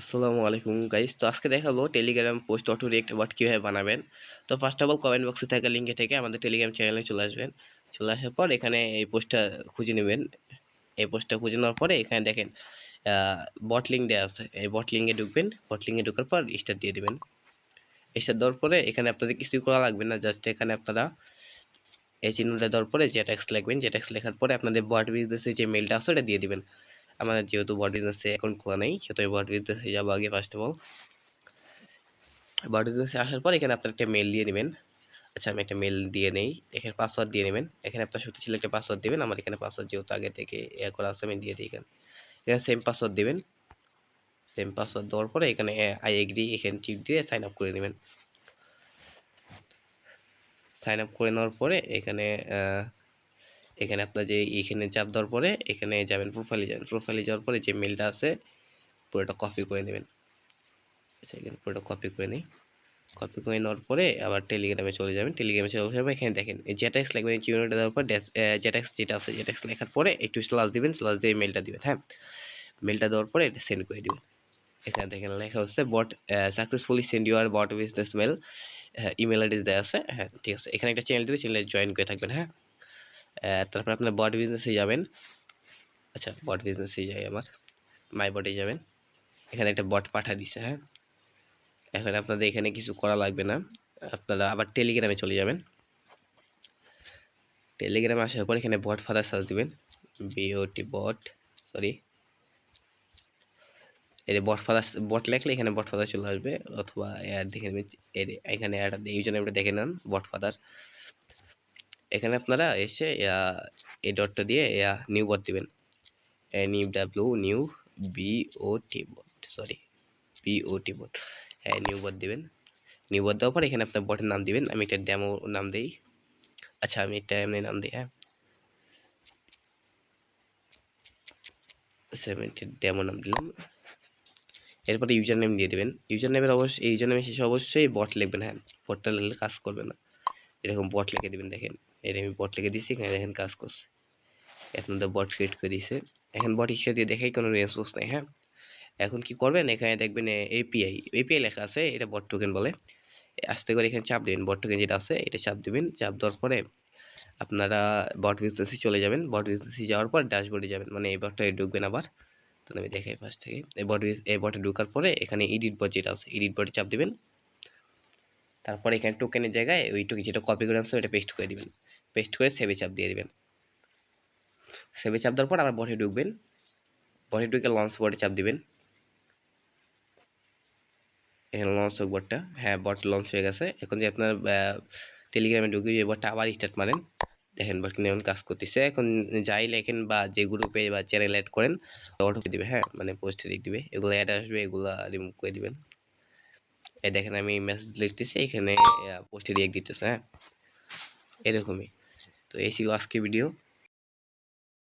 আসসালামু আলাইকুম গাইস। তো আজকে দেখাবো টেলিগ্রাম পোস্ট অটো রিয়েক্ট বট কীভাবে বানাবেন। তো ফার্স্ট অফ অল কমেন্ট বক্সে থাকা লিঙ্কে থেকে আমাদের টেলিগ্রাম চ্যানেলে চলে আসবেন। চলে আসার পর এখানে এই পোস্টটা খুঁজে নেবেন। এই পোস্টটা খুঁজে নেওয়ার পরে এখানে দেখেন বট লিঙ্ক দেওয়া আছে। এই বট লিঙ্কে ঢুকবেন। বট লিঙ্কে ঢোকার পর স্টার্ট দিয়ে দেবেন। স্টার্ট দেওয়ার পরে এখানে আপনাদের কিছুই করা লাগবে না, জাস্ট এখানে আপনারা এই চিহ্নটা দেওয়ার পরে জেট্যাক্স লিখবেন। জেট্যাক্স লেখার পরে আপনাদের বট বিজনেসে যে মেলটা আছে ওটা দিয়ে দিবেন। আমাদের যেহেতু বট বিজনেসে অ্যাকাউন্ট খোলা নেই, সেহেতু বট বিজনেসে যাবো আগে। ফার্স্ট অফ অল বট বিজনেসে আসার পর এখানে আপনার একটা মেল দিয়ে নেবেন। আচ্ছা, আমি একটা মেল দিয়ে নেই। এখানে পাসওয়ার্ড দিয়ে নেবেন। এখানে আপনার শক্তিশালী একটা পাসওয়ার্ড দেবেন। আমার এখানে পাসওয়ার্ড যেহেতু আগে থেকে করা আছে, আমি দিয়ে দিই। এখানে সেম পাসওয়ার্ড দেবেন। সেম পাসওয়ার্ড দেওয়ার পরে এখানে আই এগ্রি এখানে টিপ দিয়ে সাইন আপ করে নেবেন। সাইন আপ করে নেওয়ার পরে এখানে এখানে আপনার যে এখানে চাপ দেওয়ার পরে এখানে যাবেন, প্রোফাইলে যাবেন। প্রোফাইলে যাওয়ার পরে যে মেলটা আছে পুরোটা কপি করে নেবেন। আচ্ছা, এখানে পুরোটা কপি করে নিই। কপি করে নেওয়ার পরে আবার টেলিগ্রামে চলে যাবেন। টেলিগ্রামে চলে যাবে, এখানে দেখেন জেট্যাক্স লিখবেন। এই চিহ্নটা দেওয়ার পর জেট্যাক্স যেটা আছে জেট্যাক্স লেখার পরে একটু স্ল্যাশ দিবেন। স্ল্যাশ দিয়ে মেলটা দিবেন। হ্যাঁ, মেলটা দেওয়ার পরে এটা সেন্ড করে দিবেন। এখানে দেখেন লেখা হচ্ছে bot successfully send your bot business mail. Email ID দেওয়া আছে। হ্যাঁ, ঠিক আছে। এখানে একটা চ্যানেল দিবে, চ্যানেলে জয়েন করে থাকবেন। হ্যাঁ, তারপর আপনার বট বিজনেসে যাবেন। আচ্ছা, বট বিজনেসে যাই, আমার মাই বটে যাবেন। এখানে একটা বট পাঠা দিছে। হ্যাঁ, এখন আপনাদের এখানে কিছু করা লাগবে না, আপনারা আবার টেলিগ্রামে চলে যাবেন। টেলিগ্রামে আসার পর এখানে বট ফাদার সার্চ দিবেন। বিওটি বট, সরি, এই বট ফাদার বট লেখলে এখানে বট ফাদার চলে আসবে, অথবা অ্যাড দেখে নেবেন। এখানে অ্যাড ইউজার নেমটা দেখে নেন, বট ফাদার। এখানে আপনারা এসে এই ডটটা দিয়ে নিউ বট দিবেন। NEW নিউ BOT বট, সরি, BOT বট। হ্যাঁ, নিউ বট দিবেন। নিউ বট দেওয়ার পর এখানে আপনার বটের নাম দিবেন। আমি একটা ডেমো নাম দিই। আচ্ছা, আমি একটা এমনি নাম দিই। হ্যাঁ, 70 ডেমো নাম দিলাম। এরপরে ইউজার নেম দিয়ে দেবেন। ইউজার নেমের এই ইউজার নেমের শেষে অবশ্যই বট লিখবেন। হ্যাঁ, বটটা লিখলে কাজ করবে না। এরকম বট লিখে দেবেন। দেখেন, এর আমি বট লিখে দিচ্ছি, এখানে দেখেন কাজ করছে। আপনাদের বট ক্রিয়েট করে দিয়েছে। এখন বট হিসেবে দিয়ে দেখাই কোনো রেসপন্স নেই। হ্যাঁ, এখন কি করবেন, এখানে দেখবেন এপিআই লেখা আছে, এটা বট টোকেন বলে। আস্তে করে এখানে চাপ দেবেন, বট টোকেন যেটা আছে এটা চাপ দেবেন। চাপ দেওয়ার পরে আপনারা বট বিজনেসে চলে যাবেন। বট বিজনেসে যাওয়ার পর ড্যাশবোর্ডে যাবেন, মানে এই বটটায় ঢুকবেন আবার। তো আমি দেখাই ফার্স্ট থেকে। এই বটে ঢোকার পরে এখানে এডিট বট যেটা আছে, এডিট বটে চাপ দেবেন। তারপরে এখানে টোকেনের জায়গায় ওই টোকেন যেটা কপি করে আনছে ওইটা পেস্ট করে দিবেন। পেস্ট করে সেভে চাপ দিয়ে দিবেন। সেভে চাপ দেওয়ার পর আবার বটে ঢুকবেন। বটে ঢুকে লঞ্চ বটে চাপ দিবেন। এখানে লঞ্চ হোক বটটা। হ্যাঁ, বট লঞ্চ হয়ে গেছে। এখন যে আপনার টেলিগ্রামে ঢুকে যে বটটা আবার স্টার্ট মারেন, দেখেন বট কিন্তু এখন কাজ করতেছে। এখন যাই লেখেন বা যে গ্রুপে বা চ্যানেল অ্যাড করেন অটো দিবে। হ্যাঁ, মানে পোস্টে লিখ দিবে, এগুলো অ্যাড আসবে, এগুলো রিমুভ করে দিবেন। এই দেখেন আমি মেসেজ লিখতেছি, এখানে পোস্টে রিয়েক্ট দিতেছে। হ্যাঁ, এরকমই। তো এই ছিল আজকে ভিডিও।